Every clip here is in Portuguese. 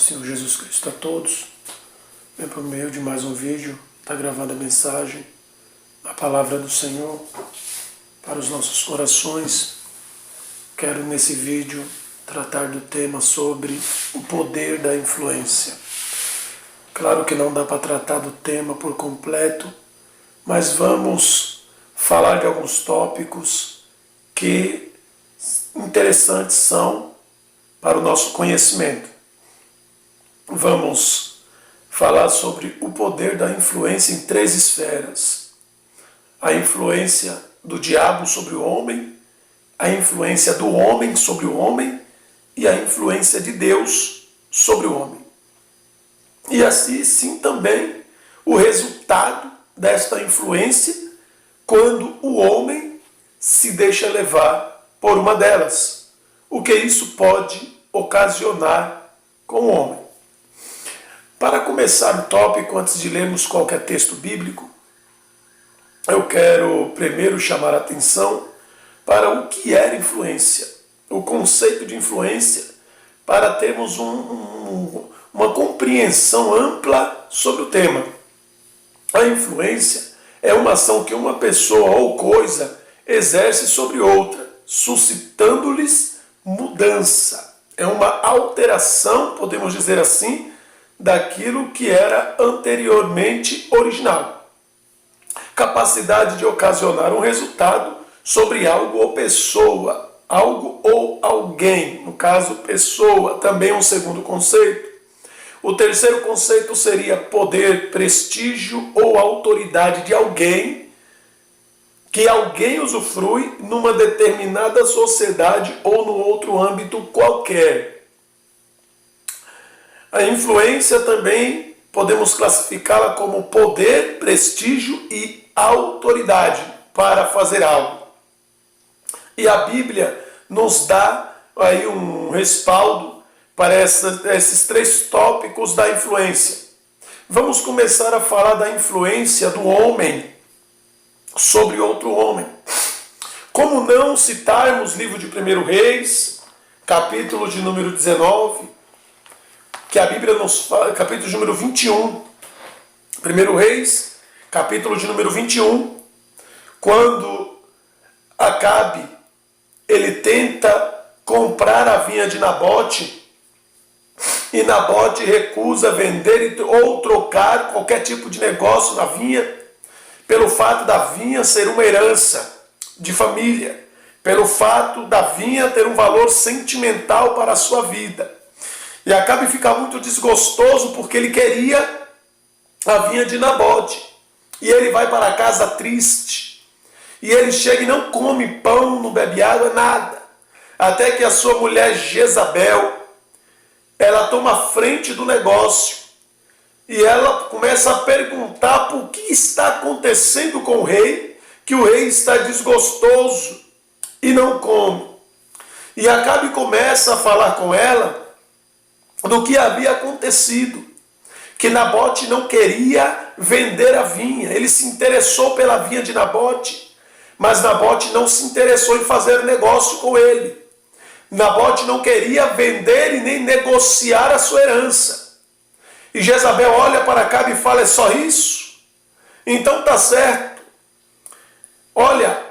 Senhor Jesus Cristo a todos. Vem por meio de mais um vídeo, está gravada a mensagem, a palavra do Senhor para os nossos corações. Quero nesse vídeo tratar do tema sobre o poder da influência. Claro que não dá para tratar do tema por completo, mas vamos falar de alguns tópicos que interessantes são para o nosso conhecimento. Vamos falar sobre o poder da influência em 3 esferas. A influência do diabo sobre o homem, a influência do homem sobre o homem e a influência de Deus sobre o homem. E assim sim também o resultado desta influência quando o homem se deixa levar por uma delas. O que isso pode ocasionar com o homem. Para começar o tópico, antes de lermos qualquer texto bíblico, eu quero primeiro chamar a atenção para o que é influência, o conceito de influência, para termos uma compreensão ampla sobre o tema. A influência é uma ação que uma pessoa ou coisa exerce sobre outra, suscitando-lhes mudança. É uma alteração, podemos dizer assim, daquilo que era anteriormente original. Capacidade de ocasionar um resultado sobre algo ou pessoa, algo ou alguém, no caso pessoa, também um segundo conceito. O terceiro conceito seria poder, prestígio ou autoridade de alguém, que alguém usufrui numa determinada sociedade ou no outro âmbito qualquer. A influência também podemos classificá-la como poder, prestígio e autoridade para fazer algo. E a Bíblia nos dá aí um respaldo para esses 3 tópicos da influência. Vamos começar a falar da influência do homem sobre outro homem. Como não citarmos livro de 1 Reis, capítulo de número 19, que a Bíblia nos fala, capítulo de número 21, 1 Reis, capítulo de número 21, quando Acabe, ele tenta comprar a vinha de Nabote, e Nabote recusa vender ou trocar qualquer tipo de negócio na vinha, pelo fato da vinha ser uma herança de família, pelo fato da vinha ter um valor sentimental para a sua vida. E Acabe fica muito desgostoso porque ele queria a vinha de Nabote. E ele vai para casa triste. E ele chega e não come pão, não bebe água, nada. Até que a sua mulher Jezabel, ela toma frente do negócio. E ela começa a perguntar por que está acontecendo com o rei, que o rei está desgostoso e não come. E Acabe começa a falar com ela do que havia acontecido, que Nabote não queria vender a vinha. Ele se interessou pela vinha de Nabote, mas Nabote não se interessou em fazer negócio com ele. Nabote não queria vender e nem negociar a sua herança. E Jezabel olha para Acabe e fala: é só isso? Então tá certo. Olha,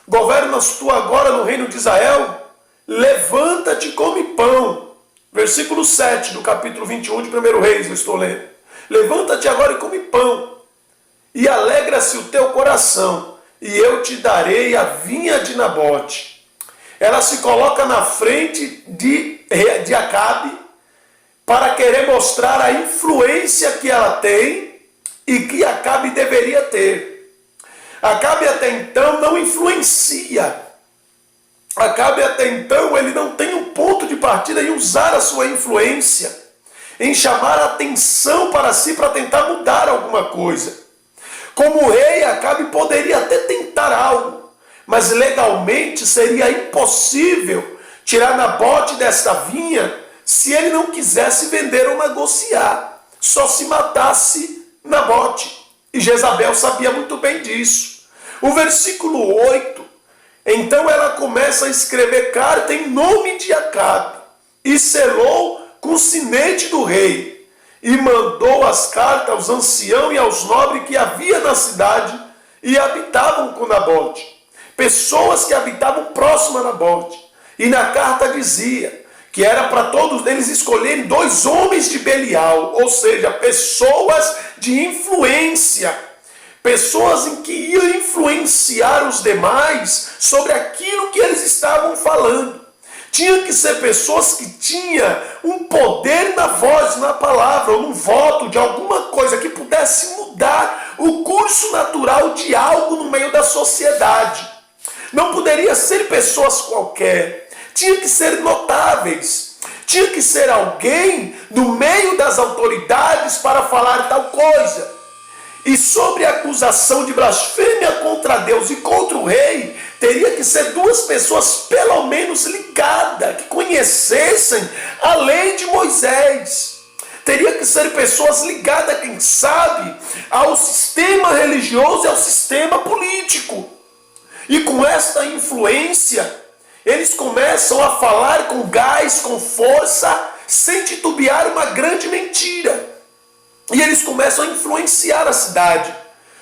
governas tu agora no reino de Israel? Levanta-te e come pão. Versículo 7 do capítulo 21 de 1 Reis, eu estou lendo. Levanta-te agora e come pão, e alegra-se o teu coração, e eu te darei a vinha de Nabote. Ela se coloca na frente de Acabe para querer mostrar a influência que ela tem e que Acabe deveria ter. Acabe até então não influencia. Acabe até então, ele não tem um ponto de partida em usar a sua influência, em chamar a atenção para si, para tentar mudar alguma coisa. Como rei, Acabe poderia até tentar algo, mas legalmente seria impossível tirar Nabote desta vinha se ele não quisesse vender ou negociar, só se matasse Nabote. E Jezabel sabia muito bem disso. O versículo 8, então ela começa a escrever carta em nome de Acabe e selou com o sinete do rei e mandou as cartas aos anciãos e aos nobres que havia na cidade e habitavam com Nabote, pessoas que habitavam próximo a Nabote. E na carta dizia que era para todos eles escolherem 2 homens de Belial, ou seja, pessoas de influência, pessoas em que iam influenciar os demais sobre aquilo que eles estavam falando. Tinham que ser pessoas que tinham um poder na voz, na palavra, ou no voto de alguma coisa que pudesse mudar o curso natural de algo no meio da sociedade. Não poderia ser pessoas qualquer. Tinha que ser notáveis. Tinha que ser alguém no meio das autoridades para falar tal coisa. E sobre a acusação de blasfêmia contra Deus e contra o rei, teria que ser 2 pessoas pelo menos ligadas, que conhecessem a lei de Moisés. Teria que ser pessoas ligadas, quem sabe, ao sistema religioso e ao sistema político. E com esta influência, eles começam a falar com gás, com força, sem titubear uma grande mentira. E eles começam a influenciar a cidade.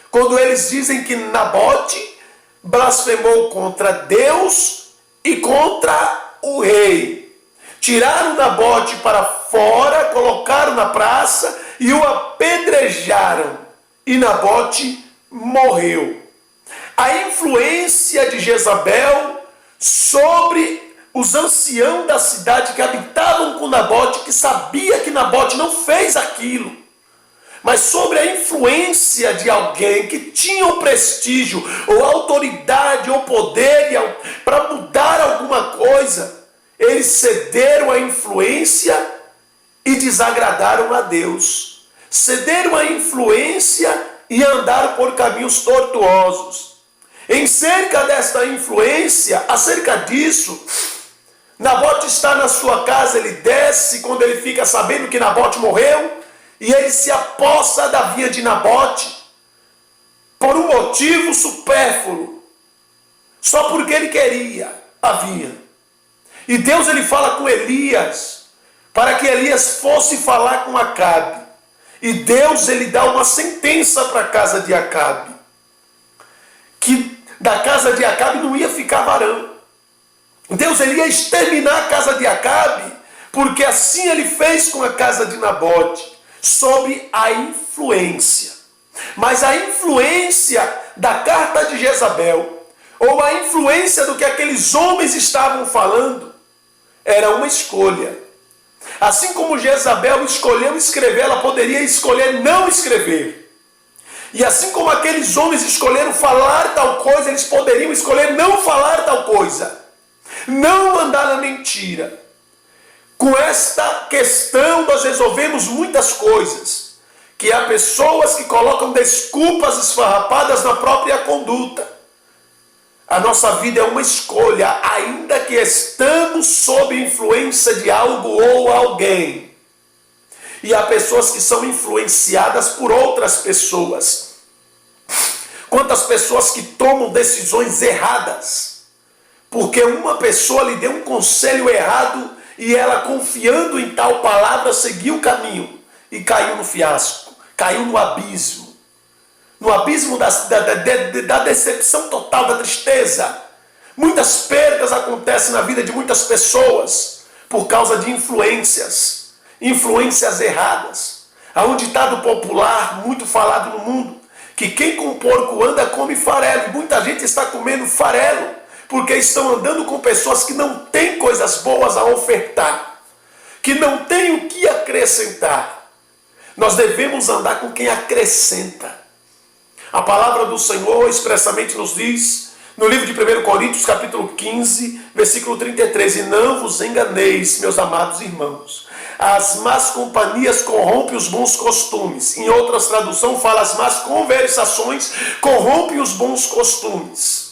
Quando eles dizem que Nabote blasfemou contra Deus e contra o rei. Tiraram Nabote para fora, colocaram na praça e o apedrejaram. E Nabote morreu. A influência de Jezabel sobre os anciãos da cidade que habitavam com Nabote, que sabia que Nabote não fez aquilo, mas sobre a influência de alguém que tinha o prestígio, ou autoridade, ou poder para mudar alguma coisa, eles cederam à influência e desagradaram a Deus. Cederam à influência e andaram por caminhos tortuosos. Em cerca desta influência, acerca disso, Nabote está na sua casa, ele desce quando ele fica sabendo que Nabote morreu, e ele se apossa da vinha de Nabote por um motivo supérfluo, só porque ele queria a vinha. E Deus ele fala com Elias, para que Elias fosse falar com Acabe. E Deus ele dá uma sentença para a casa de Acabe, que da casa de Acabe não ia ficar varão. Deus ele ia exterminar a casa de Acabe, porque assim ele fez com a casa de Nabote, sobre a influência. Mas a influência da carta de Jezabel, ou a influência do que aqueles homens estavam falando, era uma escolha. Assim como Jezabel escolheu escrever, ela poderia escolher não escrever. E assim como aqueles homens escolheram falar tal coisa, eles poderiam escolher não falar tal coisa, não andar na mentira. Com esta questão nós resolvemos muitas coisas, que há pessoas que colocam desculpas esfarrapadas na própria conduta. A nossa vida é uma escolha, ainda que estamos sob influência de algo ou alguém. E há pessoas que são influenciadas por outras pessoas. Quantas pessoas que tomam decisões erradas, porque uma pessoa lhe deu um conselho errado, e ela, confiando em tal palavra, seguiu o caminho e caiu no fiasco, caiu no abismo da decepção total, da tristeza. Muitas perdas acontecem na vida de muitas pessoas por causa de influências erradas. Há um ditado popular muito falado no mundo, que quem com porco anda come farelo, e muita gente está comendo farelo, porque estão andando com pessoas que não têm coisas boas a ofertar, que não têm o que acrescentar. Nós devemos andar com quem acrescenta. A palavra do Senhor expressamente nos diz, no livro de 1 Coríntios, capítulo 15, versículo 33, e não vos enganeis, meus amados irmãos, as más companhias corrompem os bons costumes. Em outras traduções fala, as más conversações corrompem os bons costumes.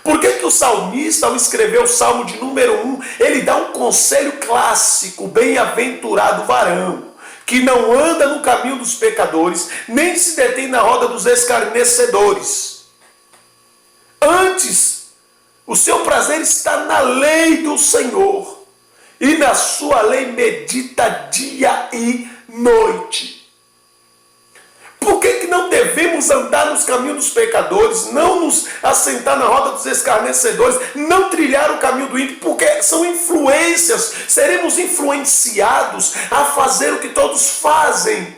Por que o salmista, ao escrever o Salmo de número 1, ele dá um conselho clássico: bem-aventurado varão, que não anda no caminho dos pecadores, nem se detém na roda dos escarnecedores. Antes, o seu prazer está na lei do Senhor, e na sua lei medita dia e noite. Por que não devemos andar nos caminhos dos pecadores, não nos assentar na roda dos escarnecedores, não trilhar o caminho do ímpio? Porque são influências, seremos influenciados a fazer o que todos fazem.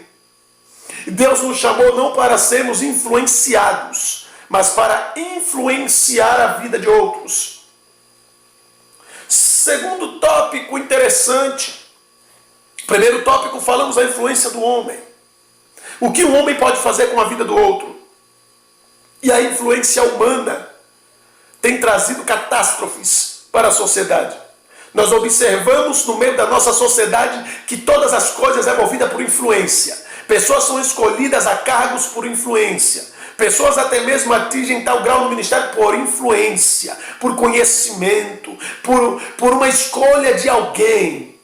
Deus nos chamou não para sermos influenciados, mas para influenciar a vida de outros. Segundo tópico interessante. Primeiro tópico, falamos da influência do homem. O que um homem pode fazer com a vida do outro? E a influência humana tem trazido catástrofes para a sociedade. Nós observamos no meio da nossa sociedade que todas as coisas é movida por influência. Pessoas são escolhidas a cargos por influência. Pessoas até mesmo atingem tal grau no ministério por influência, por conhecimento, por uma escolha de alguém.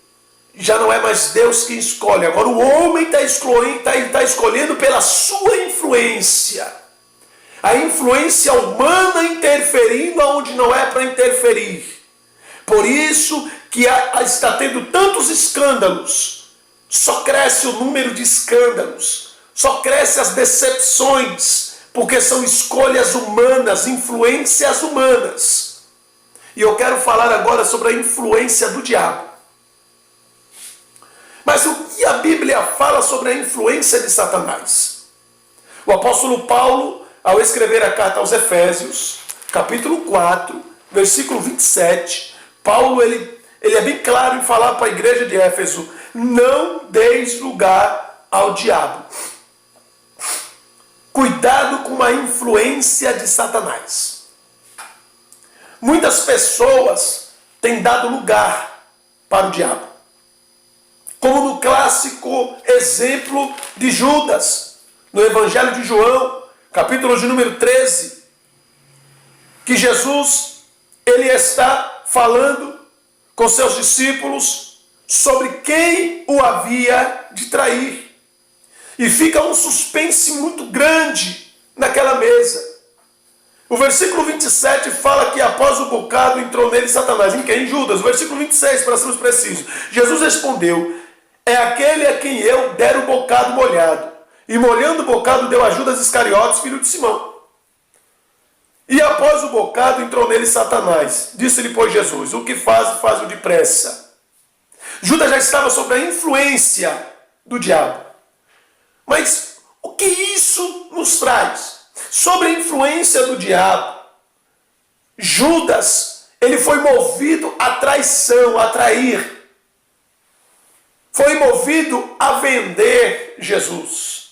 Já não é mais Deus que escolhe. Agora o homem está escolhendo pela sua influência. A influência humana interferindo onde não é para interferir. Por isso que está tendo tantos escândalos. Só cresce o número de escândalos. Só cresce as decepções. Porque são escolhas humanas, influências humanas. E eu quero falar agora sobre a influência do diabo. Mas o que a Bíblia fala sobre a influência de Satanás? O apóstolo Paulo, ao escrever a carta aos Efésios, capítulo 4, versículo 27, Paulo ele é bem claro em falar para a igreja de Éfeso: não deis lugar ao diabo. Cuidado com a influência de Satanás. Muitas pessoas têm dado lugar para o diabo. Como no clássico exemplo de Judas, no Evangelho de João, capítulo de número 13, que Jesus, ele está falando com seus discípulos sobre quem o havia de trair. E fica um suspense muito grande naquela mesa. O versículo 27 fala que após o bocado entrou nele Satanás. Em quem? Em Judas. O versículo 26, para sermos precisos. Jesus respondeu: é aquele a quem eu der o bocado molhado. E molhando o bocado deu a Judas Iscariotes, filho de Simão. E após o bocado entrou nele Satanás. Disse-lhe, pois, Jesus: o que faz-o depressa. Judas já estava sob a influência do diabo. Mas o que isso nos traz? Sobre a influência do diabo, Judas, ele foi movido à traição, a trair. Foi movido a vender Jesus.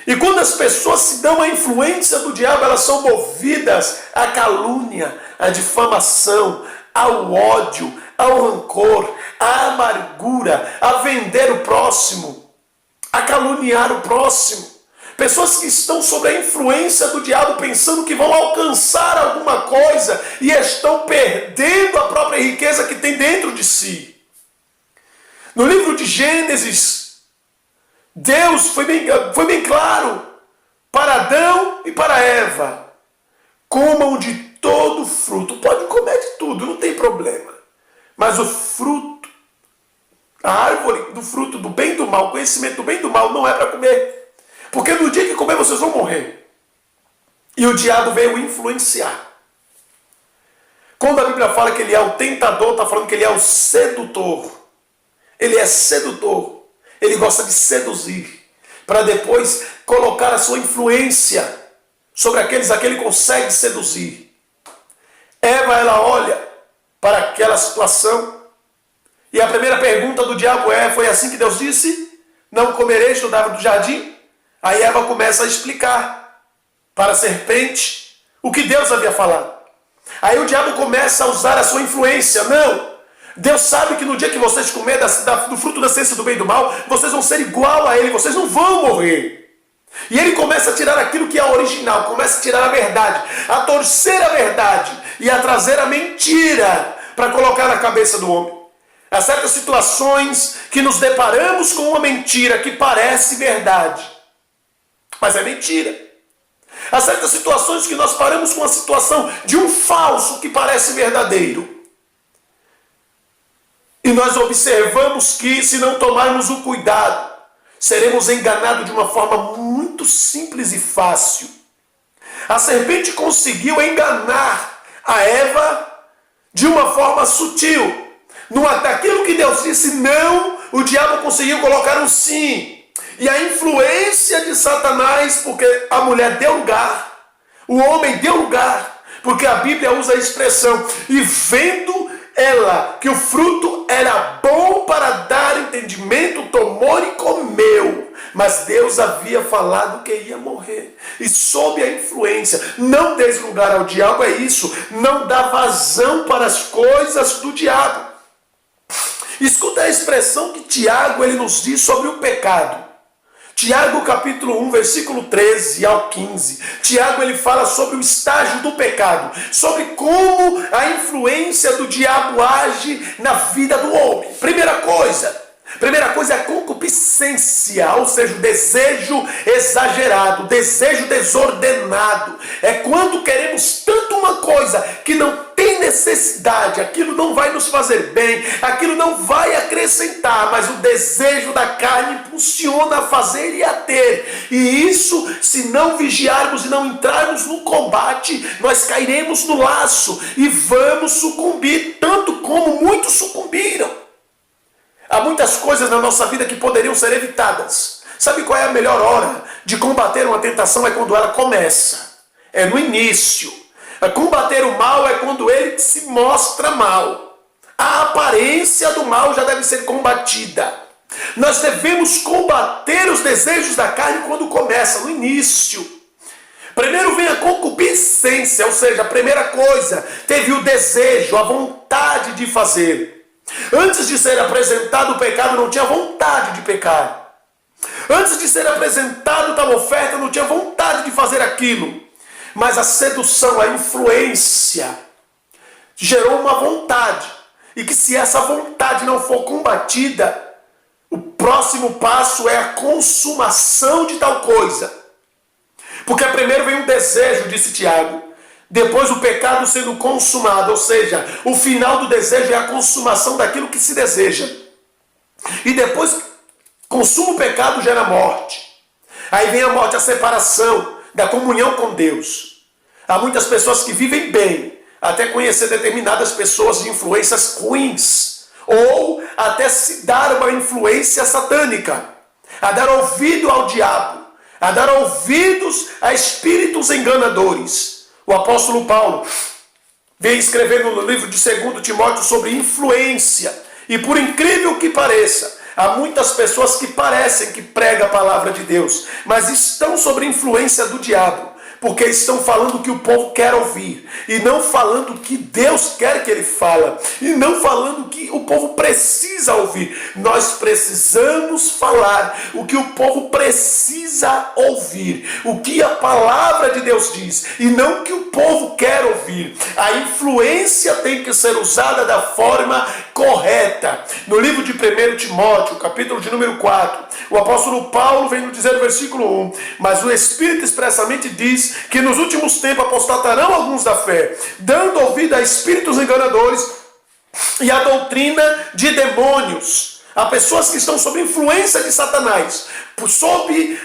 E quando as pessoas se dão à influência do diabo, elas são movidas à calúnia, à difamação, ao ódio, ao rancor, à amargura, a vender o próximo, a caluniar o próximo. Pessoas que estão sob a influência do diabo pensando que vão alcançar alguma coisa e estão perdendo a própria riqueza que tem dentro de si. No livro de Gênesis, Deus foi bem claro para Adão e para Eva: comam de todo fruto, pode comer de tudo, não tem problema. Mas o fruto, a árvore do fruto do bem e do mal, conhecimento do bem e do mal, não é para comer. Porque no dia que comer vocês vão morrer. E o diabo veio influenciar. Quando a Bíblia fala que ele é o tentador, está falando que ele é o sedutor. Ele é sedutor. Ele gosta de seduzir. Para depois colocar a sua influência sobre aqueles a que ele consegue seduzir. Eva, ela olha para aquela situação. E a primeira pergunta do diabo foi assim que Deus disse: não comereis da árvore do jardim? Aí Eva começa a explicar para a serpente o que Deus havia falado. Aí o diabo começa a usar a sua influência. Não, Deus sabe que no dia que vocês comerem do fruto da ciência do bem e do mal, vocês vão ser igual a ele, vocês não vão morrer. E ele começa a tirar aquilo que é original, começa a tirar a verdade, a torcer a verdade e a trazer a mentira para colocar na cabeça do homem. Há certas situações que nos deparamos com uma mentira que parece verdade, mas é mentira. Há certas situações que nós paramos com a situação de um falso que parece verdadeiro. E nós observamos que, se não tomarmos o cuidado, seremos enganados de uma forma muito simples e fácil. A serpente conseguiu enganar a Eva de uma forma sutil. Daquilo que Deus disse não, o diabo conseguiu colocar um sim. E a influência de Satanás, porque a mulher deu lugar, o homem deu lugar, porque a Bíblia usa a expressão, e vendo ela que o fruto era bom para dar entendimento, tomou e comeu. Mas Deus havia falado que ia morrer. E sob a influência, não dê lugar ao diabo, é isso. Não dá vazão para as coisas do diabo. Escuta a expressão que Tiago ele nos diz sobre o pecado. Tiago capítulo 1, versículo 13 ao 15. Tiago ele fala sobre o estágio do pecado, sobre como a influência do diabo age na vida do homem. Primeira coisa é a concupiscência, ou seja, o desejo exagerado, o desejo desordenado. É quando queremos tanto uma coisa que não tem necessidade, aquilo não vai nos fazer bem, aquilo não vai acrescentar, mas o desejo da carne impulsiona a fazer e a ter. E isso, se não vigiarmos e não entrarmos no combate, nós cairemos no laço e vamos sucumbir, tanto como muitos sucumbiram. Há muitas coisas na nossa vida que poderiam ser evitadas. Sabe qual é a melhor hora de combater uma tentação? É quando ela começa. É no início. Combater o mal é quando ele se mostra mal. A aparência do mal já deve ser combatida. Nós devemos combater os desejos da carne quando começa, no início. Primeiro vem a concupiscência, ou seja, a primeira coisa, teve o desejo, a vontade de fazer. Antes de ser apresentado o pecado, não tinha vontade de pecar. Antes de ser apresentado tal oferta, não tinha vontade de fazer aquilo. Mas a sedução, a influência, gerou uma vontade. E que se essa vontade não for combatida, o próximo passo é a consumação de tal coisa. Porque primeiro vem um desejo, disse Tiago. Depois o pecado sendo consumado, ou seja, o final do desejo é a consumação daquilo que se deseja. E depois, consuma o pecado gera morte. Aí vem a morte, a separação da comunhão com Deus. Há muitas pessoas que vivem bem, até conhecer determinadas pessoas de influências ruins, ou até se dar uma influência satânica, a dar ouvido ao diabo, a dar ouvidos a espíritos enganadores. O apóstolo Paulo vem escrevendo no livro de 2 Timóteo sobre influência. E por incrível que pareça, há muitas pessoas que parecem que pregam a palavra de Deus, mas estão sob influência do diabo. Porque estão falando o que o povo quer ouvir. E não falando o que Deus quer que ele fale. E não falando o que o povo precisa ouvir. Nós precisamos falar o que o povo precisa ouvir. O que a palavra de Deus diz. E não o que o povo quer ouvir. A influência tem que ser usada da forma correta. No livro de 1 Timóteo, capítulo de número 4, o apóstolo Paulo vem nos dizer no versículo 1. Mas o Espírito expressamente diz que nos últimos tempos apostatarão alguns da fé, dando ouvido a espíritos enganadores e a doutrina de demônios. Há pessoas que estão sob influência de Satanás, sob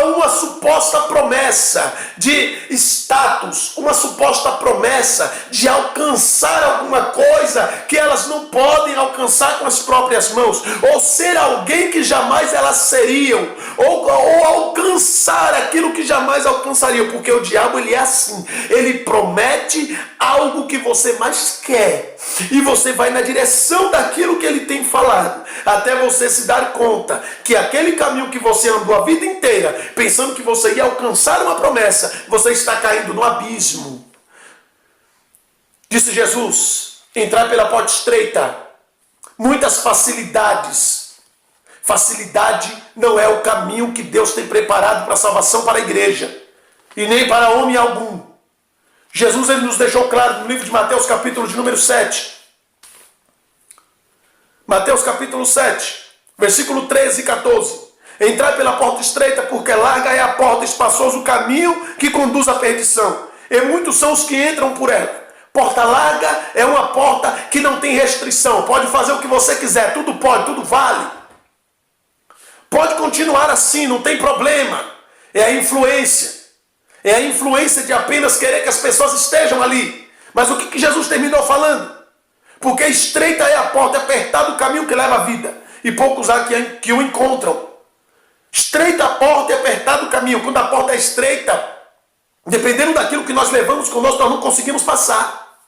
uma suposta promessa de status, uma suposta promessa de alcançar alguma coisa que elas não podem alcançar com as próprias mãos, ou ser alguém que jamais elas seriam, ou alcançar aquilo que jamais alcançariam, porque o diabo ele é assim, ele promete algo que você mais quer, e você vai na direção daquilo que ele tem falado, até você se dar conta que aquele caminho que você andou a vida inteira, pensando que você ia alcançar uma promessa, você está caindo no abismo. Disse Jesus, entrar pela porta estreita, muitas facilidades. Facilidade não é o caminho que Deus tem preparado para a salvação para a igreja, e nem para homem algum. Jesus ele nos deixou claro no livro de Mateus capítulo de número 7. Mateus capítulo 7, versículo 13 e 14. Entrai pela porta estreita, porque larga é a porta, espaçoso o caminho que conduz à perdição, e muitos são os que entram por ela. Porta larga é uma porta que não tem restrição, pode fazer o que você quiser, tudo pode, tudo vale. Pode continuar assim, não tem problema. É a influência. É a influência de apenas querer que as pessoas estejam ali. Mas o que Jesus terminou falando? Porque estreita é a porta, apertado o caminho que leva à vida, e poucos há que o encontram. Estreita a porta e apertado o caminho. Quando a porta é estreita, dependendo daquilo que nós levamos conosco, nós não conseguimos passar.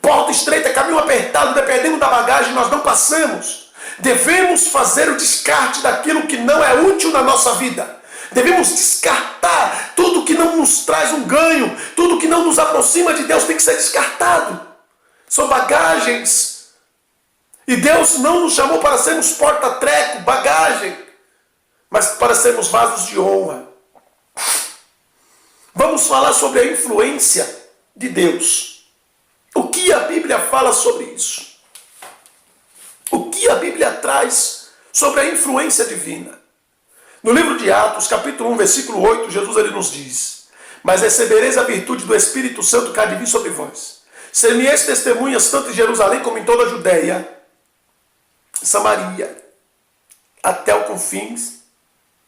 Porta estreita, caminho apertado, dependendo da bagagem, nós não passamos. Devemos fazer o descarte daquilo que não é útil na nossa vida. Devemos descartar tudo que não nos traz um ganho, tudo que não nos aproxima de Deus tem que ser descartado. São bagagens. E Deus não nos chamou para sermos porta-treco, bagagem, mas para sermos vasos de honra. Vamos falar sobre a influência de Deus. O que a Bíblia fala sobre isso? O que a Bíblia traz sobre a influência divina? No livro de Atos, capítulo 1, versículo 8, Jesus ele nos diz: mas recebereis a virtude do Espírito Santo que há de vir sobre vós. Ser-me-eis testemunhas tanto em Jerusalém como em toda a Judéia, Samaria, até os confins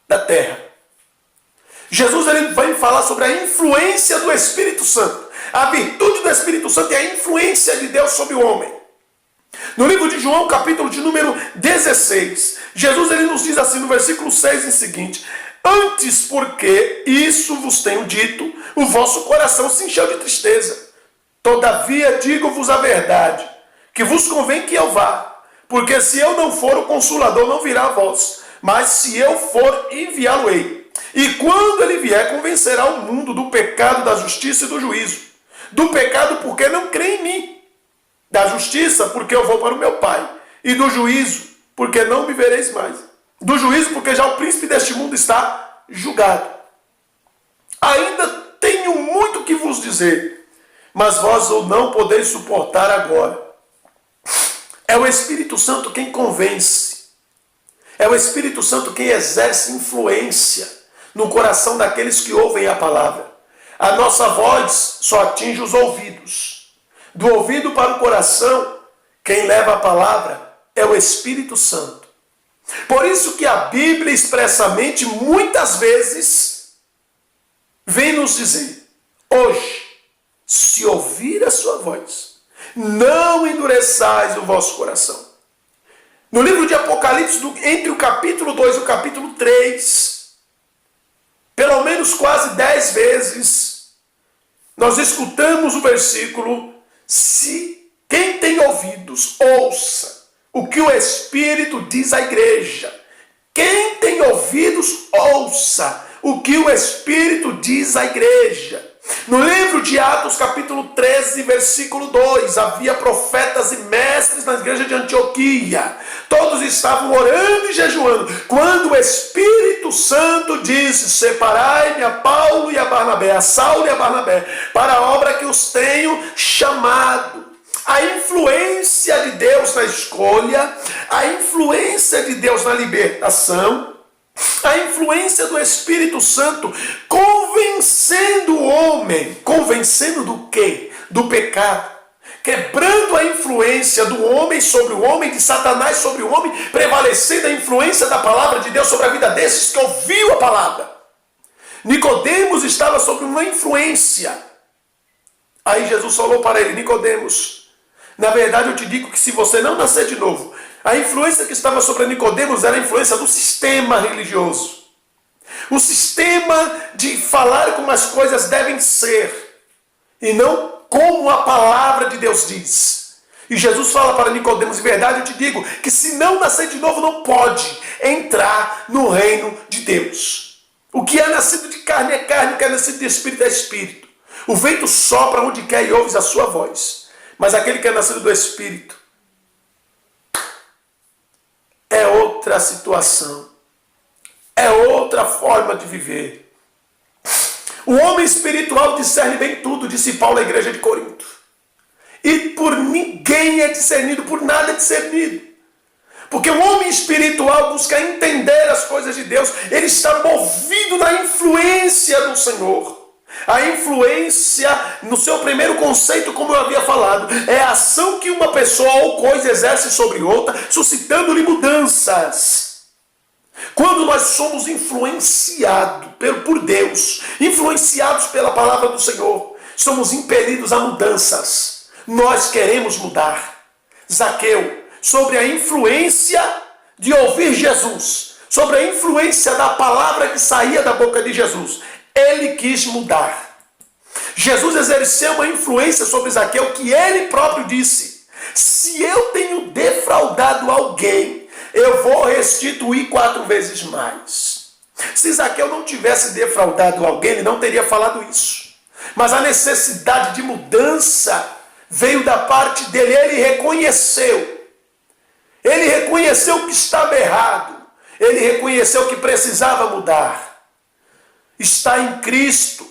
da terra. Jesus ele vai falar sobre a influência do Espírito Santo. A virtude do Espírito Santo é a influência de Deus sobre o homem. No livro de João, capítulo de número 16, Jesus ele nos diz assim no versículo 6 em seguinte: antes porque isso vos tenho dito, o vosso coração se encheu de tristeza. Todavia digo-vos a verdade, que vos convém que eu vá, porque se eu não for, o Consolador não virá a vós, mas se eu for, enviá-lo-ei. E quando ele vier, convencerá o mundo do pecado, da justiça e do juízo. Do pecado porque não crê em mim, da justiça porque eu vou para o meu Pai, e do juízo porque não me vereis mais. Do juízo porque já o príncipe deste mundo está julgado. Ainda tenho muito que vos dizer, mas vós não podeis suportar agora. É o Espírito Santo quem convence. É o Espírito Santo quem exerce influência no coração daqueles que ouvem a palavra. A nossa voz só atinge os ouvidos. Do ouvido para o coração, quem leva a palavra é o Espírito Santo. Por isso que a Bíblia expressamente, muitas vezes, vem nos dizer: hoje, se ouvir a sua voz, não endureçais o vosso coração. No livro de Apocalipse, entre o capítulo 2 e o capítulo 3, pelo menos quase 10 vezes, nós escutamos o versículo: se quem tem ouvidos, ouça o que o Espírito diz à igreja. Quem tem ouvidos, ouça o que o Espírito diz à igreja. No livro de Atos, capítulo 13, versículo 2, havia profetas e mestres na igreja de Antioquia. Todos estavam orando e jejuando, quando o Espírito Santo disse: separai-me a Paulo e a Barnabé, a Saulo e a Barnabé, para a obra que os tenho chamado. A influência de Deus na escolha, a influência de Deus na libertação, a influência do Espírito Santo convencendo o homem. Convencendo do quê? Do pecado. Quebrando a influência do homem sobre o homem, de Satanás sobre o homem, prevalecendo a influência da palavra de Deus sobre a vida desses que ouviu a palavra. Nicodemos estava sob uma influência. Aí Jesus falou para ele: Nicodemos, na verdade eu te digo que se você não nascer de novo. A influência que estava sobre Nicodemos era a influência do sistema religioso. O sistema de falar como as coisas devem ser, e não como a palavra de Deus diz. E Jesus fala para Nicodemos: em verdade eu te digo que se não nascer de novo não pode entrar no reino de Deus. O que é nascido de carne é carne, o que é nascido de espírito é espírito. O vento sopra onde quer e ouves a sua voz. Mas aquele que é nascido do Espírito é outra situação. É outra forma de viver. O homem espiritual discerne bem tudo, disse Paulo à igreja de Corinto. E por ninguém é discernido, por nada é discernido. Porque o homem espiritual busca entender as coisas de Deus. Ele está movido na influência do Senhor. A influência, no seu primeiro conceito, como eu havia falado, é a ação que uma pessoa ou coisa exerce sobre outra, suscitando-lhe mudanças. Quando nós somos influenciados por Deus, influenciados pela palavra do Senhor, somos impelidos a mudanças. Nós queremos mudar. Zaqueu, sobre a influência de ouvir Jesus, sobre a influência da palavra que saía da boca de Jesus, ele quis mudar. Jesus exerceu uma influência sobre Zaqueu que ele próprio disse: se eu tenho defraudado alguém, eu vou restituir 4 vezes mais. Se Zaqueu não tivesse defraudado alguém, ele não teria falado isso. Mas a necessidade de mudança veio da parte dele. Ele reconheceu que estava errado. Ele reconheceu que precisava mudar. Estar em Cristo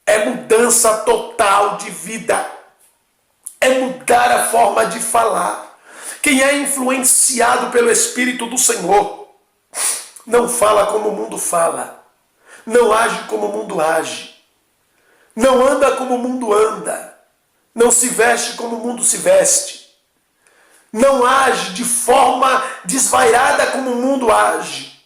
é mudança total de vida. É mudar a forma de falar. Quem é influenciado pelo Espírito do Senhor não fala como o mundo fala, não age como o mundo age, não anda como o mundo anda, não se veste como o mundo se veste, não age de forma desvairada como o mundo age.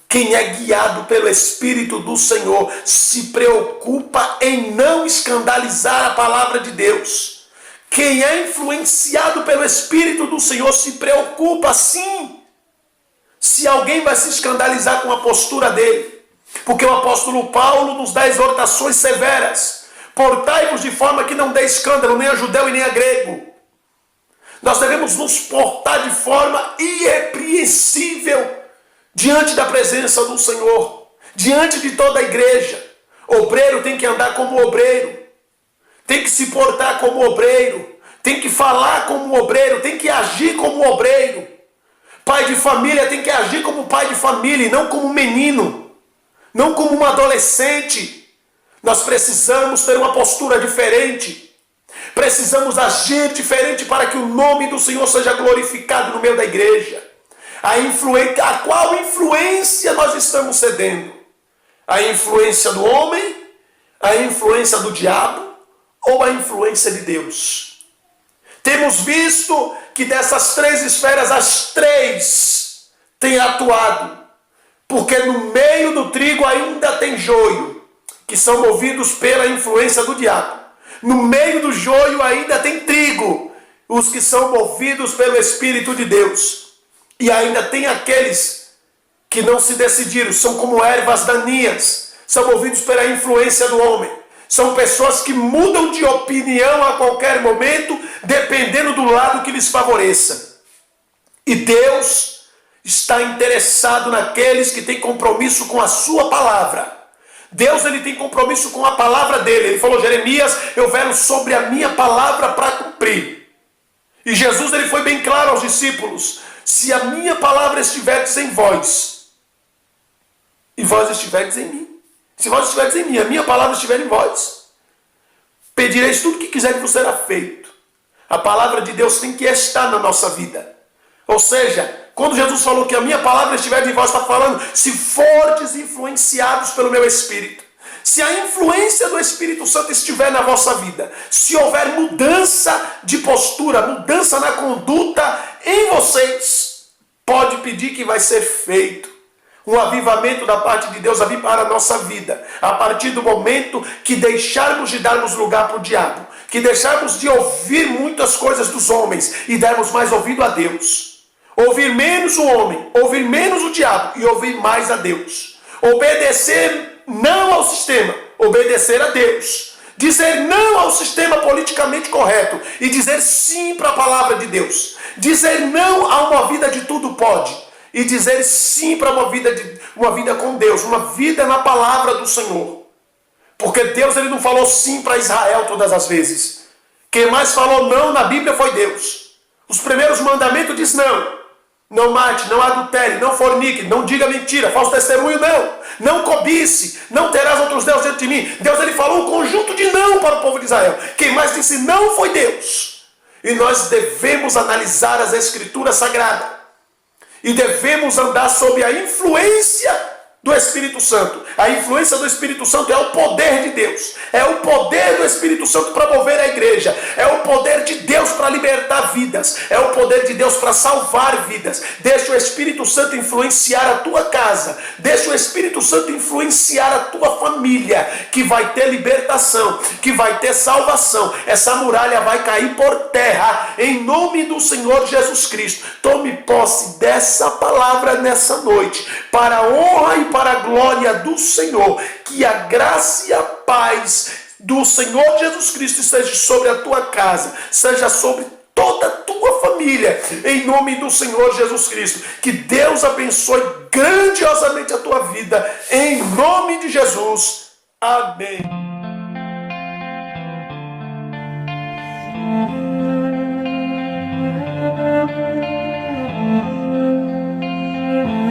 Quem é guiado pelo Espírito do Senhor se preocupa em não escandalizar a palavra de Deus. Quem é influenciado pelo Espírito do Senhor se preocupa sim se alguém vai se escandalizar com a postura dele. Porque o apóstolo Paulo nos dá exortações severas. Portai-vos de forma que não dê escândalo nem a judeu e nem a grego. Nós devemos nos portar de forma irrepreensível diante da presença do Senhor, diante de toda a igreja. Obreiro tem que andar como obreiro, tem que se portar como obreiro, tem que falar como obreiro, tem que agir como obreiro. Pai de família tem que agir como pai de família e não como menino, não como um adolescente. Nós precisamos ter uma postura diferente, precisamos agir diferente para que o nome do Senhor seja glorificado no meio da igreja. A qual influência nós estamos cedendo? A influência do homem, a influência do diabo ou a influência de Deus? Temos visto que dessas 3 esferas, as 3 têm atuado, porque no meio do trigo ainda tem joio, que são movidos pela influência do diabo. No meio do joio ainda tem trigo, os que são movidos pelo Espírito de Deus. E ainda tem aqueles que não se decidiram, são como ervas daninhas, são movidos pela influência do homem. São pessoas que mudam de opinião a qualquer momento, dependendo do lado que lhes favoreça. E Deus está interessado naqueles que têm compromisso com a sua palavra. Deus, ele tem compromisso com a palavra dele. Ele falou: Jeremias, eu velo sobre a minha palavra para cumprir. E Jesus, ele foi bem claro aos discípulos: se a minha palavra estiverdes em vós, e vós estiverdes em mim. Se vós estiverdes em mim, a minha palavra estiver em vós, pedireis tudo o que quiser que vos será feito. A palavra de Deus tem que estar na nossa vida. Ou seja, quando Jesus falou que a minha palavra estiver em vós, está falando: se fordes influenciados pelo meu Espírito, se a influência do Espírito Santo estiver na vossa vida, se houver mudança de postura, mudança na conduta em vocês, pode pedir que vai ser feito. Um avivamento da parte de Deus a vir para a nossa vida, a partir do momento que deixarmos de darmos lugar para o diabo, que deixarmos de ouvir muitas coisas dos homens e dermos mais ouvido a Deus. Ouvir menos o homem, ouvir menos o diabo e ouvir mais a Deus. Obedecer não ao sistema, obedecer a Deus. Dizer não ao sistema politicamente correto e dizer sim para a palavra de Deus. Dizer não a uma vida de tudo pode e dizer sim para uma vida com Deus, uma vida na palavra do Senhor. Porque Deus, ele não falou sim para Israel todas as vezes. Quem mais falou não na Bíblia foi Deus. Os primeiros mandamentos diz não. Não mate, não adultere, não fornique, não diga mentira, falso testemunho não cobice, não terás outros deuses diante de mim. Deus, ele falou um conjunto de não para o povo de Israel. Quem mais disse não foi Deus. E nós devemos analisar as Escrituras Sagradas e devemos andar sob a influência do Espírito Santo. A influência do Espírito Santo é o poder de Deus, É o poder do Espírito Santo para mover a igreja. É o poder de Deus para libertar vidas. É o poder de Deus para salvar vidas. Deixa o Espírito Santo influenciar a tua casa. Deixa o Espírito Santo influenciar a tua família, que vai ter libertação, que vai ter salvação. Essa muralha vai cair por terra, em nome do Senhor Jesus Cristo. Tome posse dessa palavra nessa noite, para a honra e para a glória do Senhor. Que a graça e a paz do Senhor Jesus Cristo esteja sobre a tua casa, seja sobre toda a tua família, em nome do Senhor Jesus Cristo. Que Deus abençoe grandiosamente a tua vida, em nome de Jesus. Amém.